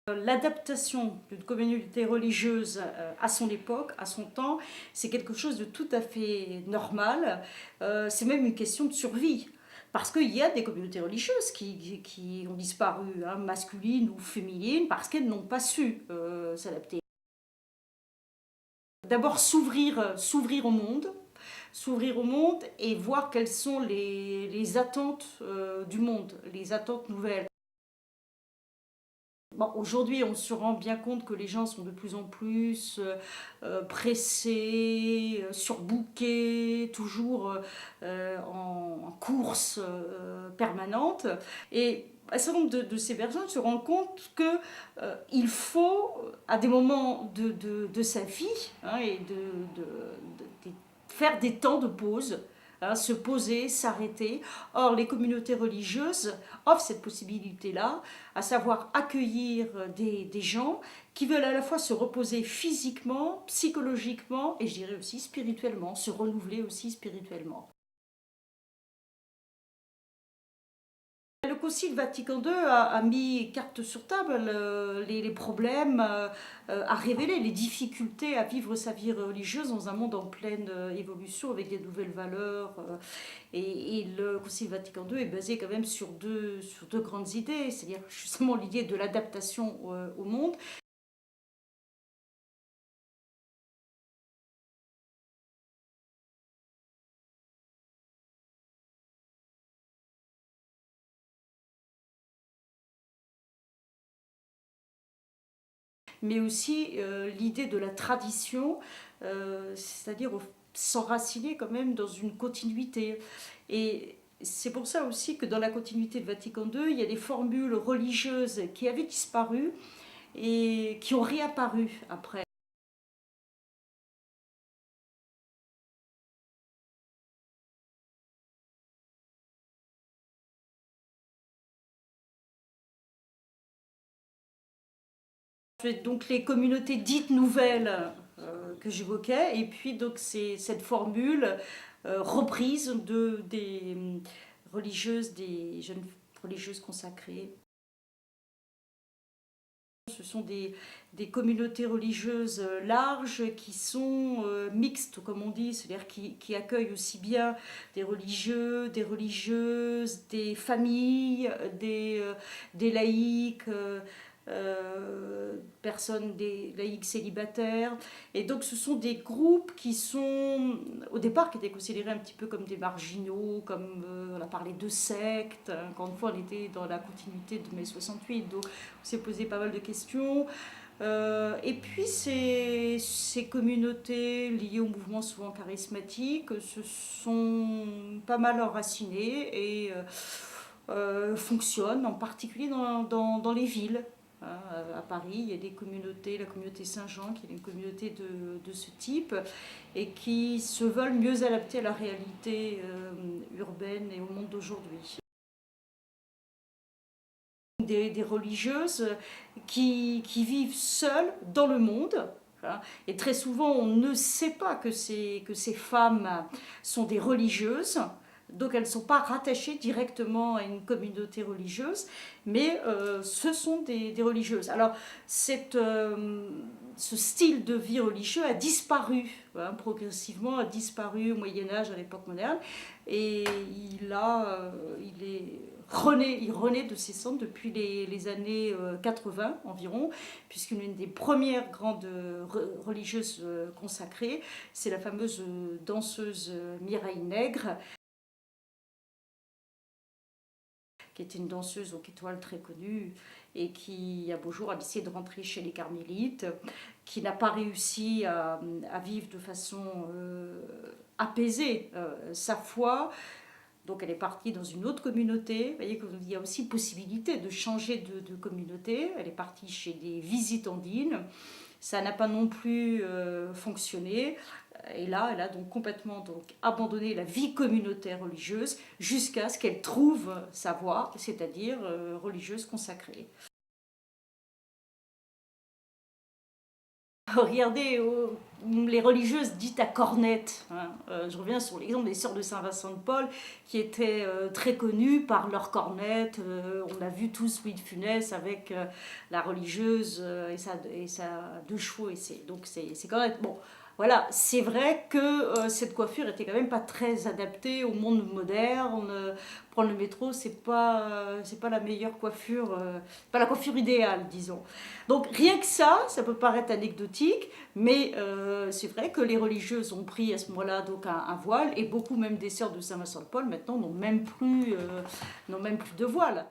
L'adaptation d'une communauté religieuse à son époque, à son temps, c'est quelque chose de tout à fait normal. C'est même une question de survie. Parce qu'il y a des communautés religieuses qui ont disparu, hein, masculines ou féminines, parce qu'elles n'ont pas su s'adapter. D'abord s'ouvrir au monde et voir quelles sont les attentes du monde, les attentes nouvelles. Bon, aujourd'hui, on se rend bien compte que les gens sont de plus en plus pressés, surbookés, toujours en course permanente. Et un certain nombre de ces personnes se rendent compte qu'il faut, à des moments de sa vie, hein, et faire des temps de pause, hein, se poser, s'arrêter. Or, les communautés religieuses offrent cette possibilité-là, à savoir accueillir des gens qui veulent à la fois se reposer physiquement, psychologiquement et je dirais aussi spirituellement, se renouveler aussi spirituellement. Le Concile Vatican II a mis carte sur table les problèmes, a révélé les difficultés à vivre sa vie religieuse dans un monde en pleine évolution avec des nouvelles valeurs. Et le Concile Vatican II est basé quand même sur deux grandes idées, c'est-à-dire justement l'idée de l'adaptation au monde. Mais aussi l'idée de la tradition, c'est-à-dire s'enraciner quand même dans une continuité. Et c'est pour ça aussi que dans la continuité de Vatican II, il y a des formules religieuses qui avaient disparu et qui ont réapparu après. Donc les communautés dites nouvelles que j'évoquais, et puis donc c'est cette formule reprise des religieuses, des jeunes religieuses consacrées. Ce sont des communautés religieuses larges qui sont mixtes, comme on dit, c'est-à-dire qui accueillent aussi bien des religieux, des religieuses, des familles, des laïcs, personnes, des laïcs célibataires. Et donc ce sont des groupes qui sont, au départ, qui étaient considérés un petit peu comme des marginaux, comme on a parlé de sectes. Encore une fois, on était dans la continuité de mai 68, donc on s'est posé pas mal de questions. Et puis ces communautés liées au mouvement souvent charismatique se sont pas mal enracinées et fonctionnent en particulier dans les villes. Hein, à Paris, il y a des communautés, la communauté Saint-Jean, qui est une communauté de ce type, et qui se veulent mieux adapter à la réalité urbaine et au monde d'aujourd'hui. Des religieuses qui vivent seules dans le monde. Hein, et très souvent, on ne sait pas que ces femmes sont des religieuses. Donc elles ne sont pas rattachées directement à une communauté religieuse, mais ce sont des religieuses. Alors ce style de vie religieux a disparu, hein, progressivement a disparu au Moyen-Âge, à l'époque moderne, et il renaît de ses cendres depuis les années 80 environ, puisqu'une des premières grandes religieuses consacrées, c'est la fameuse danseuse Mireille Nègre, qui était une danseuse aux étoiles très connue et qui, un beau jour, a décidé de rentrer chez les carmélites, qui n'a pas réussi à vivre de façon apaisée sa foi. Donc elle est partie dans une autre communauté. Vous voyez qu'il y a aussi possibilité de changer de communauté. Elle est partie chez des visitandines. Ça n'a pas non plus fonctionné. Et là, elle a donc complètement abandonné la vie communautaire religieuse jusqu'à ce qu'elle trouve sa voie, c'est-à-dire religieuse consacrée. Regardez les religieuses dites à cornette. Hein. Je reviens sur l'exemple des sœurs de Saint-Vincent de Paul, qui étaient très connues par leur cornette. On a vu tous Louis de Funès avec la religieuse et sa deux chevaux. Donc c'est quand même... Bon, voilà, c'est vrai que cette coiffure était quand même pas très adaptée au monde moderne. Prendre le métro, c'est pas la meilleure coiffure, pas la coiffure idéale, disons. Donc rien que ça peut paraître anecdotique, mais c'est vrai que les religieuses ont pris à ce moment-là donc un voile, et beaucoup même des sœurs de Saint-Vincent de Paul maintenant n'ont même plus de voile.